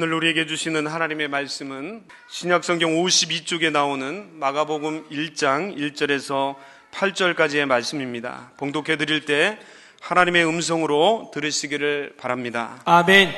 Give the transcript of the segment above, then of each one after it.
오늘 우리에게 주시는 하나님의 말씀은 신약성경 52쪽에 나오는 마가복음 1장 1절에서 8절까지의 말씀입니다. 봉독해 드릴 때 하나님의 음성으로 들으시기를 바랍니다. 아멘.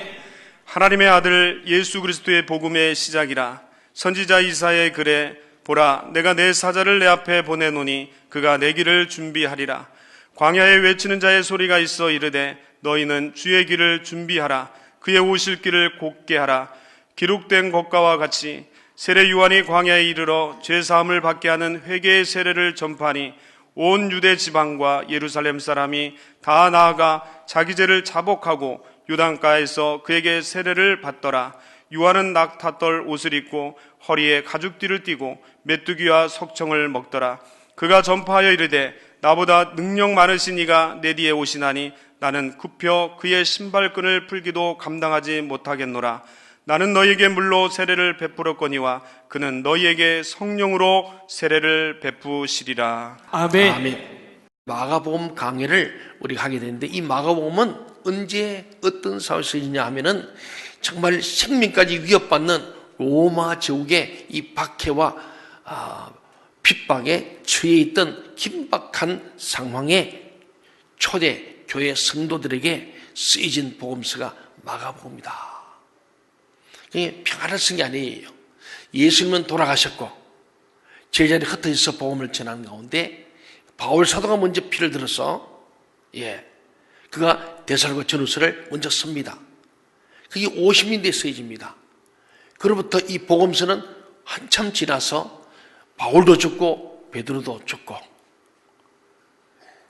하나님의 아들 예수 그리스도의 복음의 시작이라. 선지자 이사야의 글에 보라, 내가 내 사자를 내 앞에 보내노니 그가 내 길을 준비하리라. 광야에 외치는 자의 소리가 있어 이르되 너희는 주의 길을 준비하라. 그의 오실 길을 곧게 하라. 기록된 것과 같이 세례 요한이 광야에 이르러 죄사함을 받게 하는 회개의 세례를 전파하니 온 유대 지방과 예루살렘 사람이 다 나아가 자기 죄를 자복하고 요단가에서 그에게 세례를 받더라. 요한은 낙타떨 옷을 입고 허리에 가죽띠를 띠고 메뚜기와 석청을 먹더라. 그가 전파하여 이르되 나보다 능력 많으신 이가 내 뒤에 오시나니 나는 굽혀 그의 신발끈을 풀기도 감당하지 못하겠노라. 나는 너희에게 물로 세례를 베풀었거니와 그는 너희에게 성령으로 세례를 베푸시리라. 아멘. 아멘. 마가복음 강해를 우리가 하게 되는데, 이 마가복음은 언제 어떤 사회에서 있냐 하면은 정말 생명까지 위협받는 로마 제국의 이 박해와 핍박에 처해 있던 긴박한 상황에 초대 교회 성도들에게 쓰여진 복음서가 마가복음이다. 이게 평안을 쓴 게 아니에요. 예수님은 돌아가셨고 제자들이 흩어져 있어 복음을 전하는 가운데 바울 사도가 먼저 피를 들어서 그가 데살로니가 전후서를 먼저 씁니다. 그게 50년대에 쓰여집니다. 그로부터 이 복음서는 한참 지나서 바울도 죽고 베드로도 죽고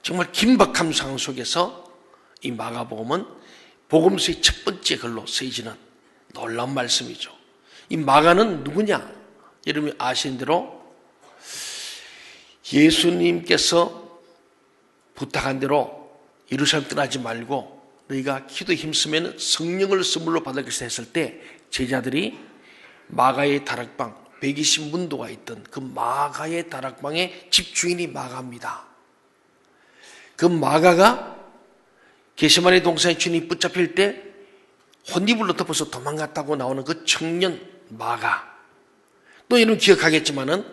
정말 긴박한 상황 속에서 이 마가복음은 복음서의 첫 번째 글로 쓰여지는 놀라운 말씀이죠. 이 마가는 누구냐? 여러분이 아시는 대로 예수님께서 부탁한 대로 예루살렘 떠나지 말고 너희가 기도 힘쓰면 성령을 선물로 받을 것이다 했을 때 제자들이 마가의 다락방 120문도가 있던 그 마가의 다락방의 집주인이 마가입니다. 그 마가가 게세마네 동산의 주님이 붙잡힐 때 혼입을로 덮어서 도망갔다고 나오는 그 청년 마가. 또 여러분 기억하겠지만은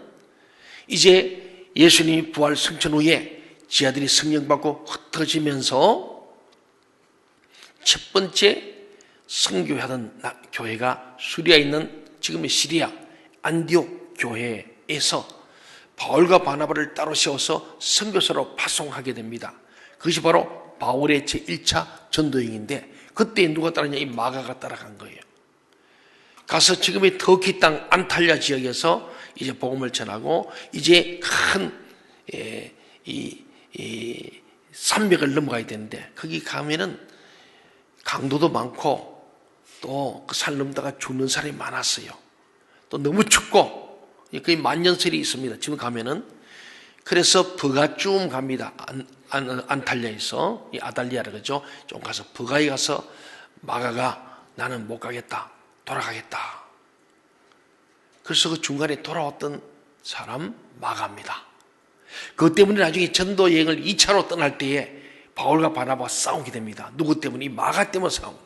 이제 예수님이 부활 승천 후에 지하들이 성령 받고 흩어지면서 첫 번째 선교하던 교회가 수리아에 있는 지금의 시리아 안디옥 교회에서 바울과 바나바를 따로 세워서 선교사로 파송하게 됩니다. 그것이 바로 바울의 제1차 전도행인데 그때 누가 따랐냐? 이 마가가 따라간 거예요. 가서 지금의 터키 땅 안탈리아 지역에서 이제 복음을 전하고 이제 큰 산맥을 넘어가야 되는데 거기 가면은 강도도 많고 또 그 산 넘다가 죽는 사람이 많았어요. 또 너무 춥고 거의 만년설이 있습니다. 지금 가면은. 그래서 버가쯤 갑니다. 안탈리아에서 이 아달리아라 그러죠. 좀 가서 버가에 가서 마가가 나는 못 가겠다. 돌아가겠다. 그래서 그 중간에 돌아왔던 사람 마가입니다. 그것 때문에 나중에 전도 여행을 2차로 떠날 때에 바울과 바나바가 싸우게 됩니다. 누구 때문에? 이 마가 때문에 싸우고.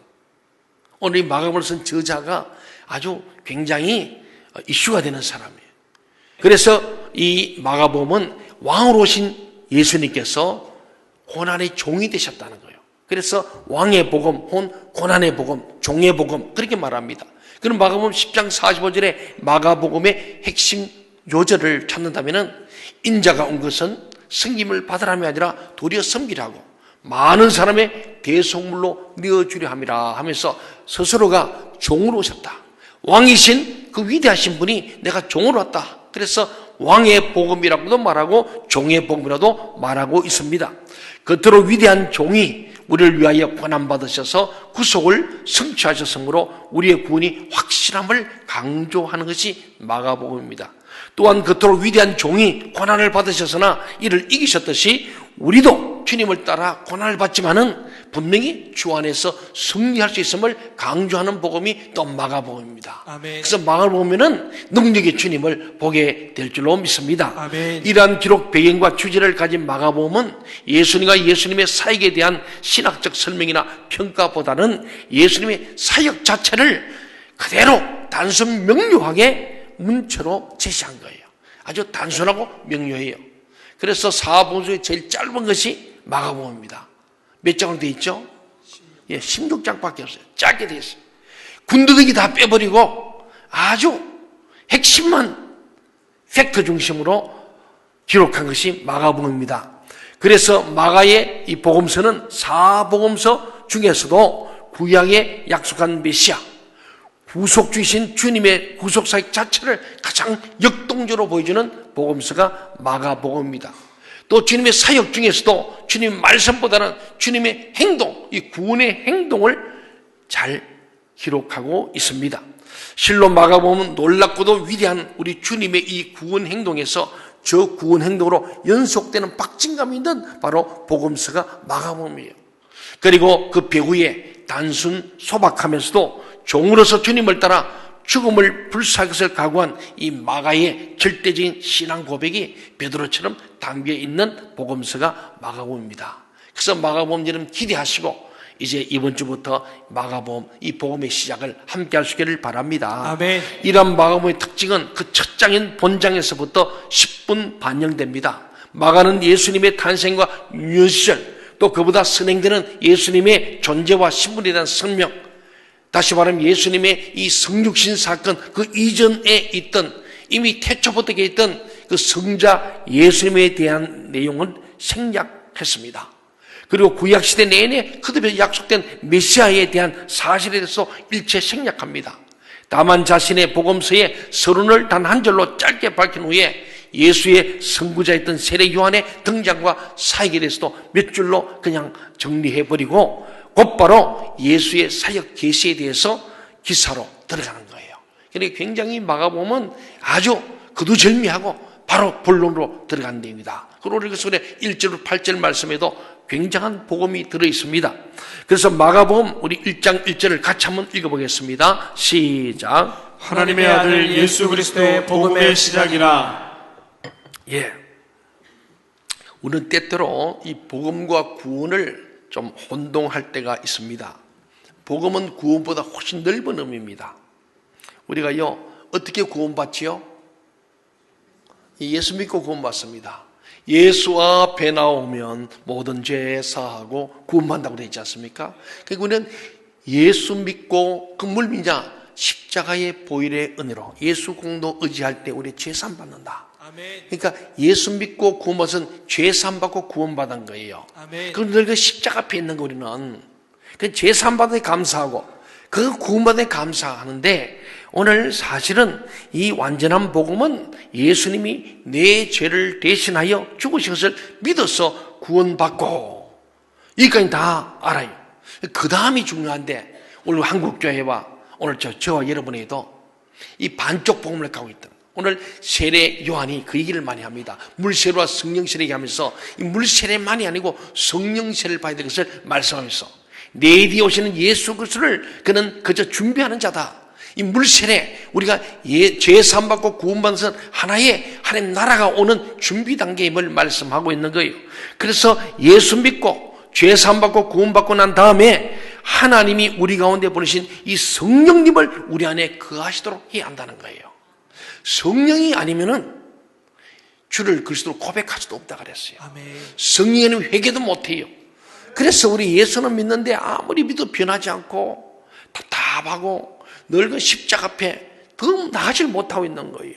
오늘 이 마가복음을 쓴 저자가 아주 굉장히 이슈가 되는 사람이에요. 그래서 이 마가복음은 왕으로 오신 예수님께서 고난의 종이 되셨다는 거예요. 그래서 왕의 복음, 고난의 복음, 종의 복음 그렇게 말합니다. 그럼 마가복음 10장 45절에 마가복음의 핵심 요절을 찾는다면 인자가 온 것은 섬김을 받으라함이 아니라 도리어 섬기라고 많은 사람의 대속물로 내어주려 함이라 하면서 스스로가 종으로 오셨다. 왕이신 그 위대하신 분이 내가 종으로 왔다. 그래서 왕의 복음이라고도 말하고 종의 복음이라도 말하고 있습니다. 겉으로 위대한 종이 우리를 위하여 고난받으셔서 구속을 성취하셨으므로 우리의 구원이 확실함을 강조하는 것이 마가복음입니다. 또한 겉으로 위대한 종이 고난을 받으셨으나 이를 이기셨듯이 우리도 주님을 따라 고난을 받지만은 분명히 주 안에서 승리할 수 있음을 강조하는 복음이 또 마가복음입니다. 아멘. 그래서 마가복음에는 능력의 주님을 보게 될 줄로 믿습니다. 아멘. 이러한 기록 배경과 주제를 가진 마가복음은 예수님과 예수님의 사역에 대한 신학적 설명이나 평가보다는 예수님의 사역 자체를 그대로 단순 명료하게 문체로 제시한 거예요. 아주 단순하고 명료해요. 그래서 사복음 중에 제일 짧은 것이 마가복음입니다. 몇 장으로 되어 있죠? 16장밖에 없어요. 짧게 되어 있어요. 군더더기 다 빼버리고 아주 핵심만 팩트 중심으로 기록한 것이 마가복음입니다. 그래서 마가의 이 복음서는 사복음서 중에서도 구약의 약속한 메시아, 구속주이신 주님의 구속사역 자체를 가장 역동적으로 보여주는 복음서가 마가복음입니다. 또 주님의 사역 중에서도 주님의 말씀보다는 주님의 행동, 이 구원의 행동을 잘 기록하고 있습니다. 실로 마가복음은 놀랍고도 위대한 우리 주님의 이 구원 행동에서 저 구원 행동으로 연속되는 박진감이 있는 바로 복음서가 마가복음이에요. 그리고 그 배후에 단순 소박하면서도 종으로서 주님을 따라 죽음을 불사할 것을 각오한 이 마가의 절대적인 신앙 고백이 베드로처럼 담겨 있는 복음서가 마가복음입니다. 그래서 마가복음 여러분 기대하시고 이제 이번 주부터 마가복음 이 복음의 시작을 함께 할 수 있기를 바랍니다. 아멘. 이러한 마가복음의 특징은 그 첫 장인 본장에서부터 10분 반영됩니다. 마가는 예수님의 탄생과 유년 시절, 또 그보다 선행되는 예수님의 존재와 신분에 대한 설명, 다시 말하면 예수님의 이 성육신 사건 그 이전에 있던 이미 태초부터 있던 그 성자 예수님에 대한 내용을 생략했습니다. 그리고 구약시대 내내 그들에게 약속된 메시아에 대한 사실에 대해서 일체 생략합니다. 다만 자신의 복음서에 서론을 단 한 절로 짧게 밝힌 후에 예수의 선구자였던 세례 요한의 등장과 사역에 대해서도 몇 줄로 그냥 정리해버리고 곧바로 예수의 사역 계시에 대해서 기사로 들어가는 거예요. 그러니까 굉장히 마가복음은 아주 거두절미하고 바로 본론으로 들어간 내용이다. 그리고 우리 그 속에 1절 8절 말씀에도 굉장한 복음이 들어있습니다. 그래서 마가복음 우리 1장 1절을 같이 한번 읽어보겠습니다. 시작. 하나님의 아들 예수 그리스도의 복음의 시작이라. 우리는 때때로 이 복음과 구원을 좀 혼동할 때가 있습니다. 복음은 구원보다 훨씬 넓은 의미입니다. 우리가요 어떻게 구원받지요? 예수 믿고 구원받습니다. 예수 앞에 나오면 모든 죄 사하고 구원받는다고 되어 있지 않습니까? 그러니까 우리는 예수 믿고 그 물미냐 십자가의 보혈의 은혜로 예수 공로 의지할 때 우리 죄 사함 받는다. 아멘. 그러니까 예수 믿고 구원받은 죄 사함 받고 구원받은 거예요. 아멘. 그런데 그 십자가 앞에 있는 거 우리는 그 죄 사함 받은 데 감사하고 그 구원받은 데 감사하는데 오늘 사실은 이 완전한 복음은 예수님이 내 죄를 대신하여 죽으신 것을 믿어서 구원받고 이까지 다 알아요. 그 다음이 중요한데 오늘 한국교회와 오늘 저와 여러분에도 이 반쪽 복음을 갖고 있다. 오늘 세례 요한이 그 얘기를 많이 합니다. 물세례와 성령세례 얘기하면서 이 물세례만이 아니고 성령세례를 봐야 될 것을 말씀하면서 내 뒤에 오시는 예수 그리스도를 그는 그저 준비하는 자다. 이 물세례 우리가 죄 사함 받고 구원받는 것은 하나의 하나님 나라가 오는 준비 단계임을 말씀하고 있는 거예요. 그래서 예수 믿고 죄 사함 받고 구원받고 난 다음에 하나님이 우리 가운데 보내신 이 성령님을 우리 안에 거하시도록 해야 한다는 거예요. 성령이 아니면은 주를 그리스도로 고백할 수도 없다 그랬어요. 아멘. 성령에는 회개도 못해요. 그래서 우리 예수는 믿는데 아무리 믿어도 변하지 않고 답답하고 늘 그 십자가 앞에 더 나아질 못하고 있는 거예요.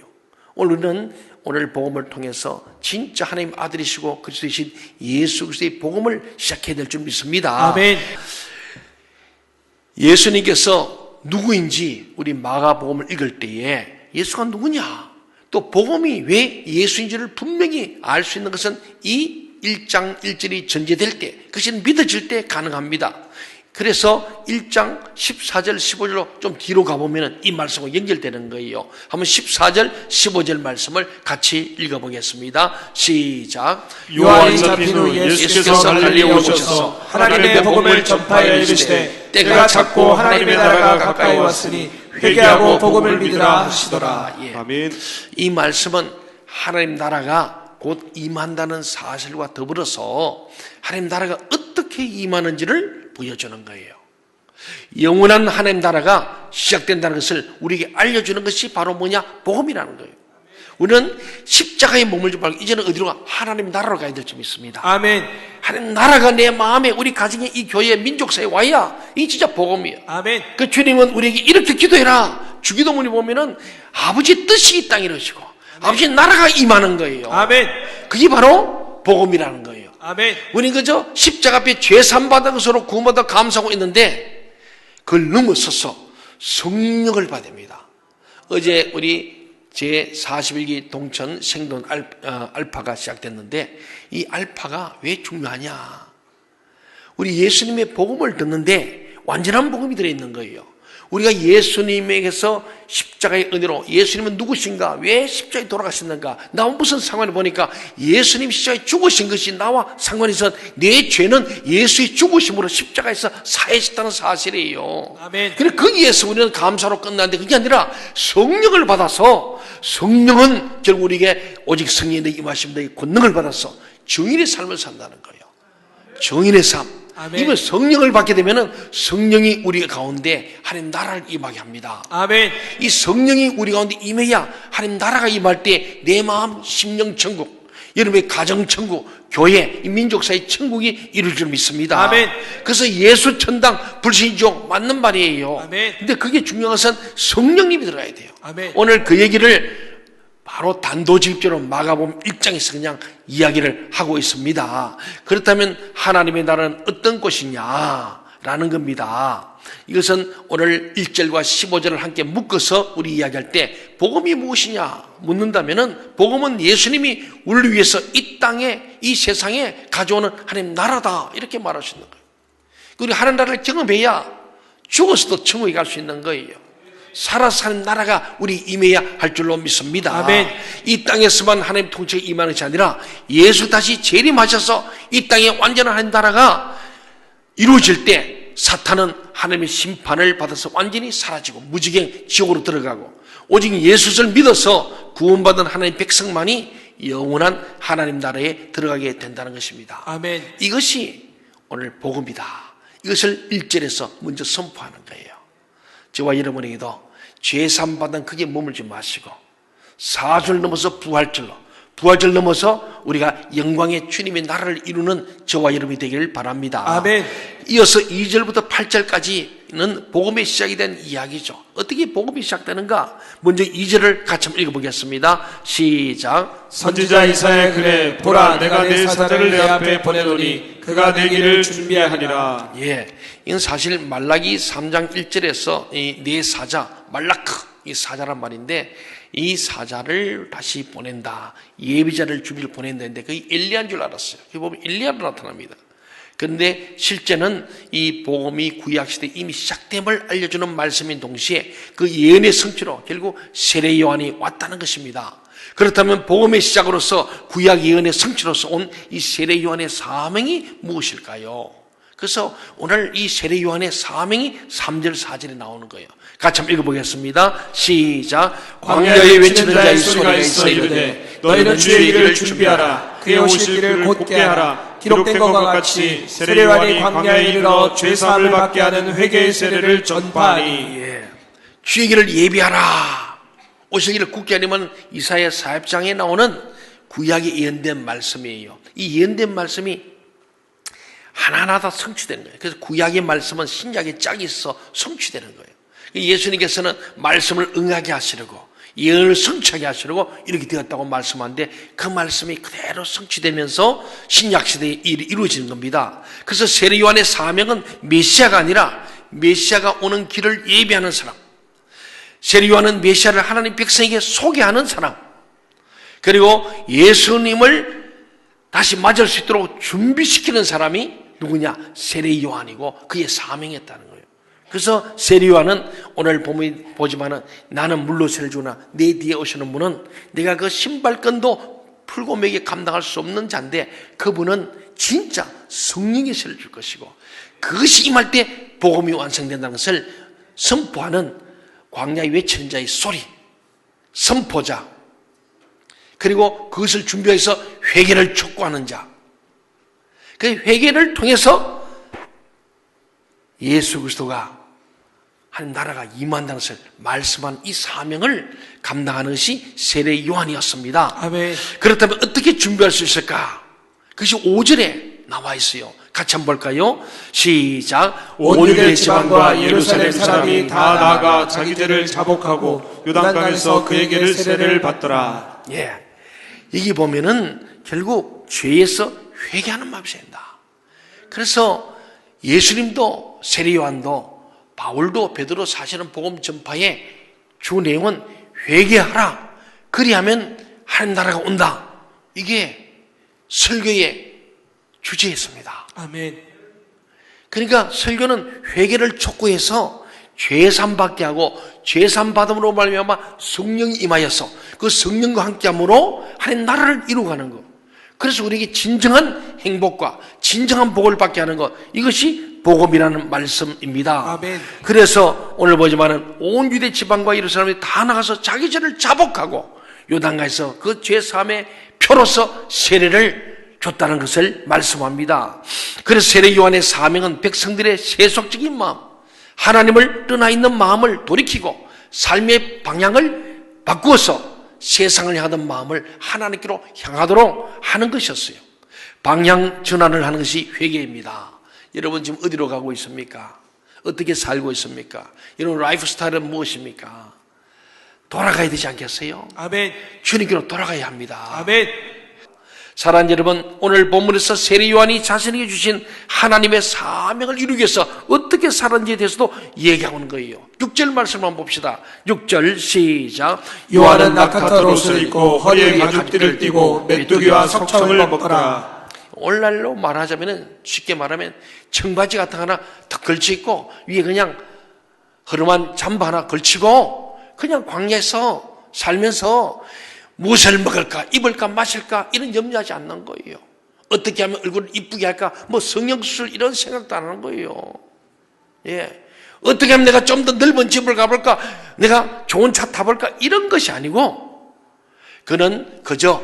오늘은 오늘 복음을 통해서 진짜 하나님 아들이시고 그리스도이신 예수 그리스도의 복음을 시작해야 될 줄 믿습니다. 아멘. 예수님께서 누구인지 우리 마가복음을 읽을 때에 예수가 누구냐 또 복음이 왜 예수인지를 분명히 알 수 있는 것은 이 1장 1절이 전제될 때 그것이 믿어질 때 가능합니다. 그래서 1장 14절 15절로 좀 뒤로 가보면 이 말씀과 연결되는 거예요. 한번 14절 15절 말씀을 같이 읽어보겠습니다. 시작. 요한이 잡힌 후 예수께서 갈릴리에 오셔서 하나님의 복음을 전파하여 이르시되 때가 찼고 하나님의 나라가 가까이 왔으니 회개하고 복음을 믿으라 하시더라. 아멘. 이 말씀은 하나님 나라가 곧 임한다는 사실과 더불어서 하나님 나라가 어떻게 임하는지를 보여주는 거예요. 영원한 하나님 나라가 시작된다는 것을 우리에게 알려주는 것이 바로 뭐냐? 복음이라는 거예요. 우리는 십자가에 머물지 말고 이제는 어디로 가? 하나님 나라로 가야 될 점이 있습니다. 아멘. 하나님 나라가 내 마음에, 우리 가정에, 이 교회, 민족사에 와야 이 진짜 복음이에요. 아멘. 그 주님은 우리에게 이렇게 기도해라. 주기도문에 보면은 아버지 뜻이 이 땅에 이루어지고 아버지 나라가 임하는 거예요. 아멘. 그게 바로 복음이라는 거예요. 아멘. 우리는 그저 십자가 앞에 죄산 받은 것으로 구원받아 감사하고 있는데 그걸 넘어서서 성령을 받아야 됩니다. 어제 우리 제41기 동천 생돈 알파가 시작됐는데 이 알파가 왜 중요하냐? 우리 예수님의 복음을 듣는데 완전한 복음이 들어있는 거예요. 우리가 예수님에게서 십자가의 은혜로 예수님은 누구신가? 왜 십자가에 돌아가셨는가? 나와 무슨 상관이 보니까 예수님 십자가에 죽으신 것이 나와 상관이 있어. 내 죄는 예수의 죽으심으로 십자가에서 사해졌다는 사실이에요. 아멘. 그래서 거기에서 우리는 감사로 끝나는데 그게 아니라 성령을 받아서 성령은 결국 우리에게 오직 성령의 임하심의 권능을 받아서 증인의 삶을 산다는 거예요. 증인의 삶. 아멘. 이번 성령을 받게 되면은 성령이 우리 가운데 하나님 나라를 임하게 합니다. 아멘. 이 성령이 우리 가운데 임해야 하나님 나라가 임할 때 내 마음 심령 천국, 여러분의 가정 천국, 교회, 이 민족사의 천국이 이룰 줄 믿습니다. 아멘. 그래서 예수 천당 불신족 맞는 말이에요. 아멘. 근데 그게 중요한 것은 성령님이 들어가야 돼요. 아멘. 오늘 그 얘기를 바로 단도직입적으로 마가복음 1장에서 그냥 이야기를 하고 있습니다. 그렇다면 하나님의 나라는 어떤 것이냐라는 겁니다. 이것은 오늘 1절과 15절을 함께 묶어서 우리 이야기할 때 복음이 무엇이냐 묻는다면은 복음은 예수님이 우리를 위해서 이 땅에 이 세상에 가져오는 하나님 나라다 이렇게 말할 수 있는 거예요. 우리 하나님 나라를 경험해야 죽어서도 천국에 갈 수 있는 거예요. 살아서 사는 나라가 우리 임해야 할 줄로 믿습니다. 아멘. 이 땅에서만 하나님 통치가 임하는 것이 아니라 예수 다시 재림하셔서 이 땅에 완전한 하나님 나라가 이루어질 때 사탄은 하나님의 심판을 받아서 완전히 사라지고 무지개 지옥으로 들어가고 오직 예수를 믿어서 구원받은 하나님 백성만이 영원한 하나님 나라에 들어가게 된다는 것입니다. 아멘. 이것이 오늘 복음이다. 이것을 1절에서 먼저 선포하는 거예요. 저와 여러분에게도 죄산 받은 그게 머물지 마시고 4절 넘어서 부활절로 부활절 넘어서 우리가 영광의 주님의 나라를 이루는 저와 여러분이 되기를 바랍니다. 아멘. 이어서 2절부터 8절까지는 복음의 시작이 된 이야기죠. 어떻게 복음이 시작되는가? 먼저 2절을 같이 한번 읽어보겠습니다. 시작. 선지자 이사야의 글에 보라 내가 내 사자를 내 앞에 보내노니 그가 내 길을 준비하리라. 예, 이건 사실 말라기 3장 1절에서 이 네 사자 말라크 이 사자란 말인데 이 사자를 다시 보낸다. 예비자를 준비를 보낸다는데 그게 엘리야인 줄 알았어요. 그게 보면 엘리야로 나타납니다. 그런데 실제는 이 복음이 구약시대 이미 시작됨을 알려주는 말씀인 동시에 그 예언의 성취로 결국 세례 요한이 왔다는 것입니다. 그렇다면 복음의 시작으로서 구약 예언의 성취로서 온 이 세례 요한의 사명이 무엇일까요? 그래서 오늘 이 세례 요한의 사명이 3절 4절에 나오는 거예요. 같이 한번 읽어보겠습니다. 시작. 광야에 외치는 자의 소리가 있어 이르되 너희는 주의 길을 준비하라. 그의 오실 길을 곧게 하라. 기록된 것과 같이 세례 요한이 광야에 이르러 죄사함을 받게 하는 회개의 세례를 전파하니. 예. 주의 길을 예비하라. 오실 길을 굳게 하려면 이사야 40장에 나오는 구약에 예언된 말씀이에요. 이 예언된 말씀이 하나하나 다 성취되는 거예요. 그래서 구약의 말씀은 신약의 짝이 있어 성취되는 거예요. 예수님께서는 말씀을 응하게 하시려고 예언을 성취하게 하시려고 이렇게 되었다고 말씀하는데 그 말씀이 그대로 성취되면서 신약시대에 이루어지는 겁니다. 그래서 세례 요한의 사명은 메시아가 아니라 메시아가 오는 길을 예비하는 사람, 세례 요한은 메시아를 하나님 백성에게 소개하는 사람, 그리고 예수님을 다시 맞을 수 있도록 준비시키는 사람이 누구냐? 세례 요한이고 그의 사명이었다는 거예요. 그래서 세례 요한은 오늘 보지만은 나는 물로 세례를 주나 내 뒤에 오시는 분은 내가 그 신발끈도 풀고 매게 감당할 수 없는 자인데 그분은 진짜 성령의 세례를 줄 것이고 그것이 임할 때 복음이 완성된다는 것을 선포하는 광야에 외치는 자의 소리, 선포자, 그리고 그것을 준비해서 회개를 촉구하는 자. 그 회개를 통해서 예수 그리스도가 하나님 나라가 임한다는 것을 말씀한 이 사명을 감당하는 것이 세례 요한이었습니다. 아멘. 그렇다면 어떻게 준비할 수 있을까? 그것이 5절에 나와 있어요. 같이 한번 볼까요? 시작. 온 유대 지방과 예루살렘 사람이 다 나아가 자기 죄를 자복하고 요단강에서 그에게 세례를 받더라. 예. 여기 보면은 결국 죄에서 회개하는 마음이 된다. 그래서 예수님도 세례 요한도 바울도 베드로 사실은 복음 전파의 주 내용은 회개하라. 그리하면 하나님 나라가 온다. 이게 설교의 주제였습니다. 아멘. 그러니까 설교는 회개를 촉구해서 죄삼 받게 하고 죄삼 받음으로 말미암아 성령이 임하여서 그 성령과 함께함으로 하나님 나라를 이루어가는 것. 그래서 우리에게 진정한 행복과 진정한 복을 받게 하는 것. 이것이 복음이라는 말씀입니다. 아멘. 그래서 오늘 보지만은 온 유대 지방과 예루살렘이 다 나가서 자기 죄를 자복하고 요단강에서 그 죄사함의 표로서 세례를 줬다는 것을 말씀합니다. 그래서 세례 요한의 사명은 백성들의 세속적인 마음, 하나님을 떠나 있는 마음을 돌이키고 삶의 방향을 바꾸어서 세상을 향하던 마음을 하나님께로 향하도록 하는 것이었어요. 방향 전환을 하는 것이 회개입니다. 여러분 지금 어디로 가고 있습니까? 어떻게 살고 있습니까? 여러분 라이프 스타일은 무엇입니까? 돌아가야 되지 않겠어요? 아멘. 주님께로 돌아가야 합니다. 아멘. 사랑하는 여러분, 오늘 본문에서 세례 요한이 자신에게 주신 하나님의 사명을 이루기 위해서 어떻게 살았는지에 대해서도 얘기하고 있는 거예요. 6절 말씀을 한번 봅시다. 6절 시작. 요한은 낙타털 옷을 입고 허리에 가죽띠를 띠고 메뚜기와 석청을 먹더라. 오늘날로 말하자면 쉽게 말하면 청바지 같은 거 하나 탁 걸쳐입고 위에 그냥 허름한 잠바 하나 걸치고 그냥 광야에서 살면서 무엇을 먹을까, 입을까, 마실까 이런 염려하지 않는 거예요. 어떻게 하면 얼굴을 이쁘게 할까, 뭐 성형수술 이런 생각도 안 하는 거예요. 예, 어떻게 하면 내가 좀 더 넓은 집을 가볼까, 내가 좋은 차 타볼까 이런 것이 아니고 그는 그저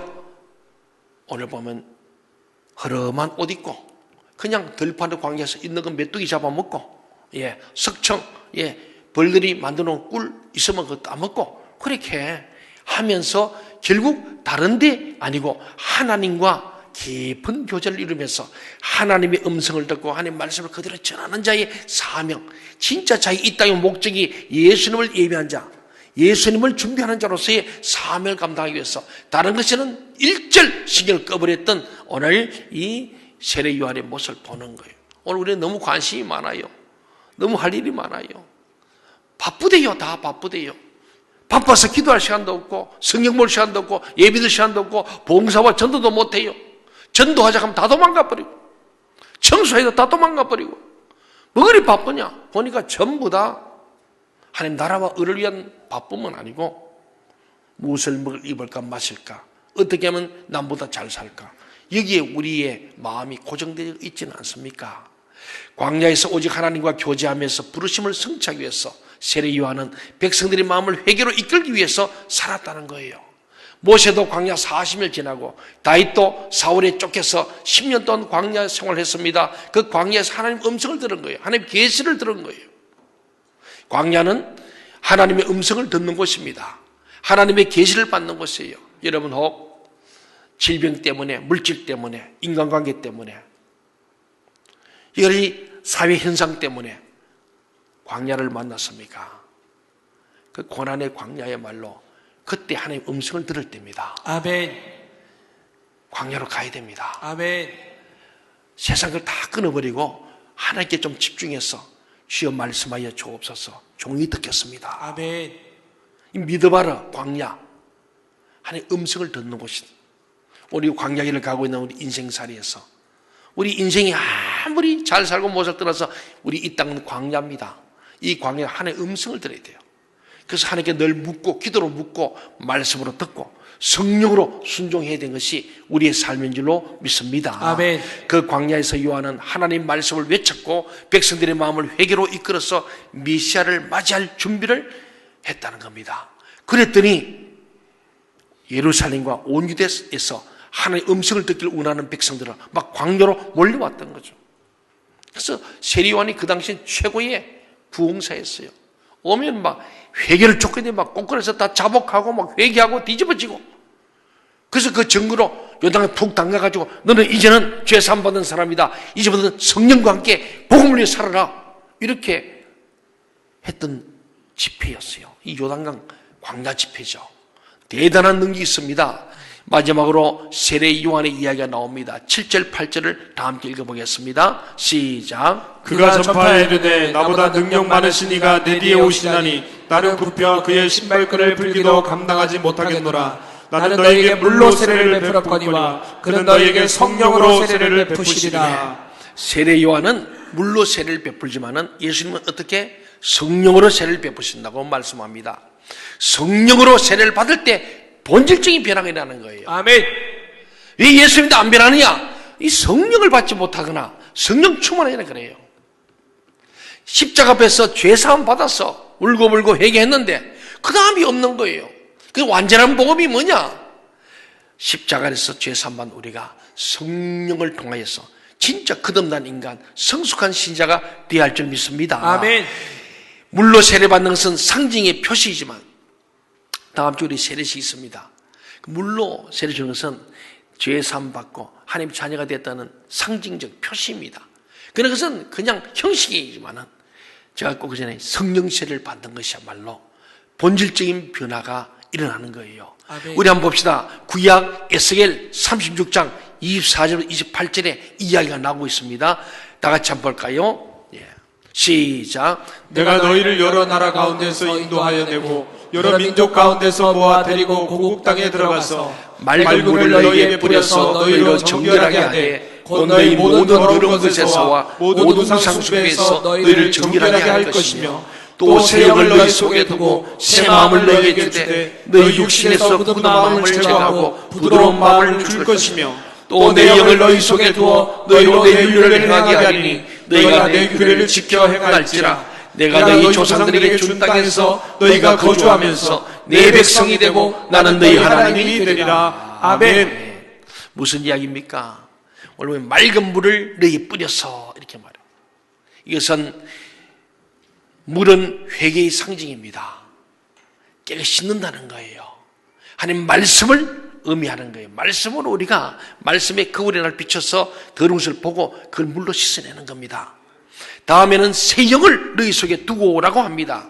오늘 보면 허름한 옷 입고 그냥 들판의 광야에서 있는 건 메뚜기 잡아먹고, 예, 석청, 예, 벌들이 만들어놓은 꿀 있으면 그거 따먹고 그렇게 하면서 결국 다른 데 아니고 하나님과 깊은 교제를 이루면서 하나님의 음성을 듣고 하나님의 말씀을 그대로 전하는 자의 사명, 진짜 자기 이 땅의 목적이 예수님을 예배한 자, 예수님을 준비하는 자로서의 사명을 감당하기 위해서 다른 것에는 일절 신경을 꺼버렸던 오늘 이 세례 요한의 모습을 보는 거예요. 오늘 우리는 너무 관심이 많아요. 너무 할 일이 많아요. 바쁘대요. 다 바쁘대요. 바빠서 기도할 시간도 없고 성경 볼 시간도 없고 예배들 시간도 없고 봉사와 전도도 못해요. 전도하자 하면 다 도망가 버리고 청소해도 다 도망가 버리고 뭐 그리 바쁘냐? 보니까 전부 다 하나님 나라와 의를 위한 바쁨은 아니고 무엇을 먹을 입을까 마실까 어떻게 하면 남보다 잘 살까 여기에 우리의 마음이 고정되어 있지는 않습니까? 광야에서 오직 하나님과 교제하면서 부르심을 성취하기 위해서 세례 요한은 백성들의 마음을 회개로 이끌기 위해서 살았다는 거예요. 모세도 광야 40일 지나고 다윗도 사울에 쫓겨서 10년 동안 광야 생활을 했습니다. 그 광야에서 하나님 음성을 들은 거예요. 하나님 계시를 들은 거예요. 광야는 하나님의 음성을 듣는 곳입니다. 하나님의 계시를 받는 곳이에요. 여러분 혹 질병 때문에 물질 때문에 인간관계 때문에 이 사회 현상 때문에 광야를 만났습니까? 그 고난의 광야야말로 그때 하나님의 음성을 들을 때입니다. 아멘. 광야로 가야 됩니다. 아멘. 세상을 다 끊어버리고 하나님께 좀 집중해서 주여 말씀하여 주옵소서 종이 듣겠습니다. 아멘. 믿어봐라 광야. 하나님의 음성을 듣는 곳이다. 우리 광야길을 가고 있는 우리 인생살이에서 우리 인생이 아무리 잘 살고 모색 들어서 우리 이 땅은 광야입니다. 이 광야 하나님의 음성을 들어야 돼요. 그래서 하나님께 늘 묻고 기도로 묻고 말씀으로 듣고 성령으로 순종해야 되는 것이 우리의 삶인 줄로 믿습니다. 아멘. 그 광야에서 요한은 하나님 말씀을 외쳤고 백성들의 마음을 회개로 이끌어서 메시아를 맞이할 준비를 했다는 겁니다. 그랬더니 예루살렘과 온 유대에서 하나님의 음성을 듣기를 원하는 백성들은 막 광야로 몰려왔던 거죠. 그래서 세례요한이 그 당시엔 최고의 부흥사였어요. 오면 막 회개를 쫓겨내 막 꽁꽁에서 다 자복하고 막 회개하고 뒤집어지고, 그래서 그 증거로 요단에 푹 담가가지고 너는 이제는 죄 사함 받은 사람이다. 이제부터는 성령과 함께 복음을 위해 살아라. 이렇게 했던 집회였어요. 이 요단강 광야 집회죠. 대단한 능력이 있습니다. 마지막으로 세례 요한의 이야기가 나옵니다. 7절 8절을 다 함께 읽어보겠습니다. 시작. 그가 전파하여 이르되 나보다 능력 많으신 이가 내 뒤에 오시나니 나는 굽혀 그의 신발끈을 풀기도 감당하지 못하겠노라. 나는 너에게 물로 세례를 베풀었거니와 그는 너에게 성령으로 세례를 베푸시리라. 세례 요한은 물로 세례를 베풀지만은 예수님은 어떻게 성령으로 세례를 베푸신다고 말씀합니다. 성령으로 세례를 받을 때 본질적인 변화가 일어나는 거예요. 아멘. 왜 예수님도 안 변하느냐? 이 성령을 받지 못하거나 성령 충만하거나 그래요. 십자가 앞에서 죄사함 받아서 울고불고 회개했는데 그 다음이 없는 거예요. 그 완전한 복음이 뭐냐? 십자가에서 죄사함 받은 우리가 성령을 통하여서 진짜 거듭난 인간, 성숙한 신자가 되어야 할 줄 믿습니다. 아멘. 물로 세례받는 것은 상징의 표시이지만 다음 주 우리 세례식이 있습니다. 물로 세례 주는 것은 죄 사함 받고 하나님 자녀가 됐다는 상징적 표시입니다. 그런 것은 그냥 형식이지만은 제가 꼭 그 전에 성령 세례를 받는 것이야말로 본질적인 변화가 일어나는 거예요. 아멘. 우리 한번 봅시다. 구약 에스겔 36장 24절 28절에 이야기가 나오고 있습니다. 다 같이 한번 볼까요? 시작. 내가 너희를 여러 나라 가운데서 인도하여 내고 여러 민족 가운데서 모아 데리고 고국 땅에 들어가서 맑은 물을 너희에게 뿌려서 너희로 정결하게 하되 곧 너희 모든 더러운 것에서와 모든 우상 숭배에서 너희를 정결하게 할 것이며 또 새 영을 너희 속에 두고 새 마음을 너희에게 주되 너희 육신에서 굳은 마음을 제거하고 부드러운 마음을 줄 것이며 또 내 영을 너희 속에 두어 너희로 내 율례를 행하게 하리니 너희가 내 규례를 지켜 행할지라. 내가 너희 조상들에게 준 땅에서 너희가 거주하면서 내 백성이 되고 나는 너희 하나님이 되리라. 아멘. 무슨 이야기입니까? 원래 맑은 물을 너희에 뿌려서 이렇게 말해요. 이것은 물은 회개의 상징입니다. 깨끗이 씻는다는 거예요. 하나님 말씀을 의미하는 거예요. 말씀으로 우리가 말씀의 거울에 날 비춰서 더러운 것을 보고 그걸 물로 씻어내는 겁니다. 다음에는 새 영을 너희 속에 두고 오라고 합니다.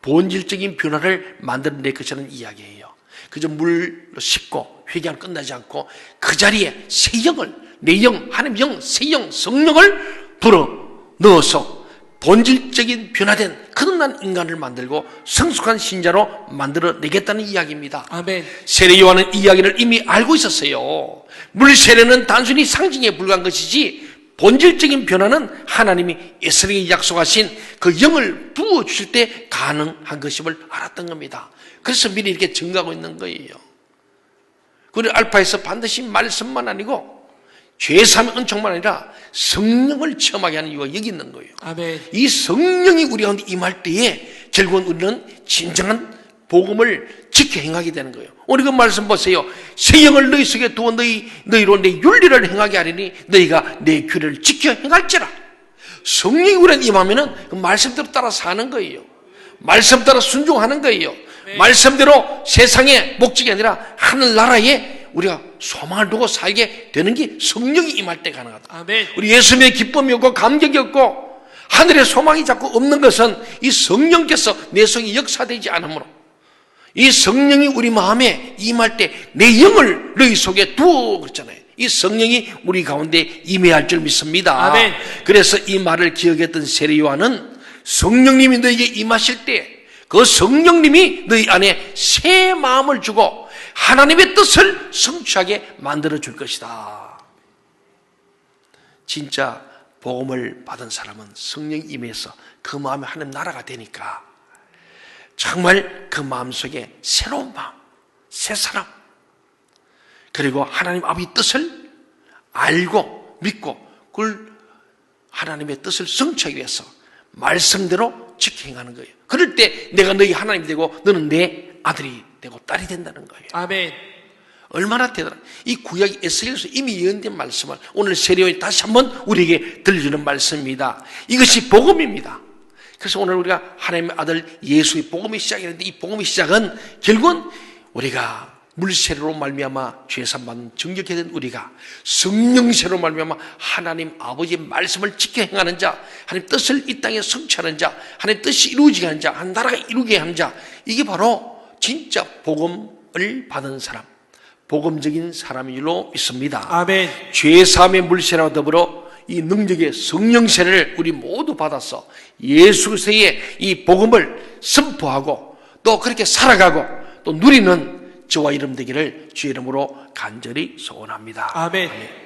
본질적인 변화를 만들어낼 것이라는 이야기예요. 그저 물로 씻고 회개하면 끝나지 않고 그 자리에 새 영을, 내 영, 하나님 영, 새 영, 성령을 불어 넣어서 본질적인 변화된 거듭난 인간을 만들고 성숙한 신자로 만들어내겠다는 이야기입니다. 아멘. 세례 요한은 이 이야기를 이미 알고 있었어요. 물 세례는 단순히 상징에 불과한 것이지 본질적인 변화는 하나님이 에스겔에게 약속하신 그 영을 부어주실 때 가능한 것임을 알았던 겁니다. 그래서 미리 이렇게 증가하고 있는 거예요. 그리고 알파에서 반드시 말씀만 아니고 죄사함의 은총만 아니라 성령을 체험하게 하는 이유가 여기 있는 거예요. 아멘. 이 성령이 우리 가운데 임할 때에 결국은 우리는 진정한 복음을 지켜 행하게 되는 거예요. 우리 그 말씀 보세요. 새 영을 너희 속에 두어 너희로 내 윤리를 행하게 하리니 너희가 내 규례를 지켜 행할지라. 성령이 우리한테 임하면은 그 말씀대로 따라 사는 거예요. 말씀 따라 순종하는 거예요. 말씀대로 세상의 목적이 아니라 하늘나라에 우리가 소망을 두고 살게 되는 게 성령이 임할 때 가능하다. 아멘. 우리 예수님의 기쁨이 없고 감격이 없고 하늘의 소망이 자꾸 없는 것은 이 성령께서 내 속에 역사되지 않으므로 이 성령이 우리 마음에 임할 때 내 영을 너희 속에 두어 그랬잖아요. 이 성령이 우리 가운데 임해야 할 줄 믿습니다. 아멘. 그래서 이 말을 기억했던 세례 요한은 성령님이 너에게 임하실 때 그 성령님이 너희 안에 새 마음을 주고 하나님의 뜻을 성취하게 만들어 줄 것이다. 진짜 복음을 받은 사람은 성령 임해서 그 마음에 하나님 나라가 되니까 정말 그 마음속에 새로운 마음, 새 사람, 그리고 하나님 아버지 뜻을 알고 믿고 그걸 하나님의 뜻을 성취하기 위해서 말씀대로 지켜 행하는 거예요. 그럴 때 내가 너희 하나님이 되고 너는 내 아들이 되고 딸이 된다는 거예요. 아멘. 얼마나 대단한, 이 구약 에스겔에서 이미 예언된 말씀을 오늘 세례요한이 다시 한번 우리에게 들려주는 말씀입니다. 이것이 복음입니다. 그래서 오늘 우리가 하나님의 아들 예수의 복음의 시작이었는데, 이 복음의 시작은 결국은 우리가 물세례로 말미암아 죄사함받는 정결케 된 우리가 성령세로 말미암아 하나님 아버지의 말씀을 지켜 행하는 자, 하나님 뜻을 이 땅에 성취하는 자, 하나님 뜻이 이루어지게 하는 자, 한 나라가 이루게 하는 자, 이게 바로 진짜 복음을 받은 사람, 복음적인 사람이로 믿습니다. 아멘. 죄사함의 물세례와 더불어 이 능력의 성령세례를 우리 모두 받아서 예수 그리스도의 이 복음을 선포하고 또 그렇게 살아가고 또 누리는 저와 이름 되기를 주의 이름으로 간절히 소원합니다. 아멘.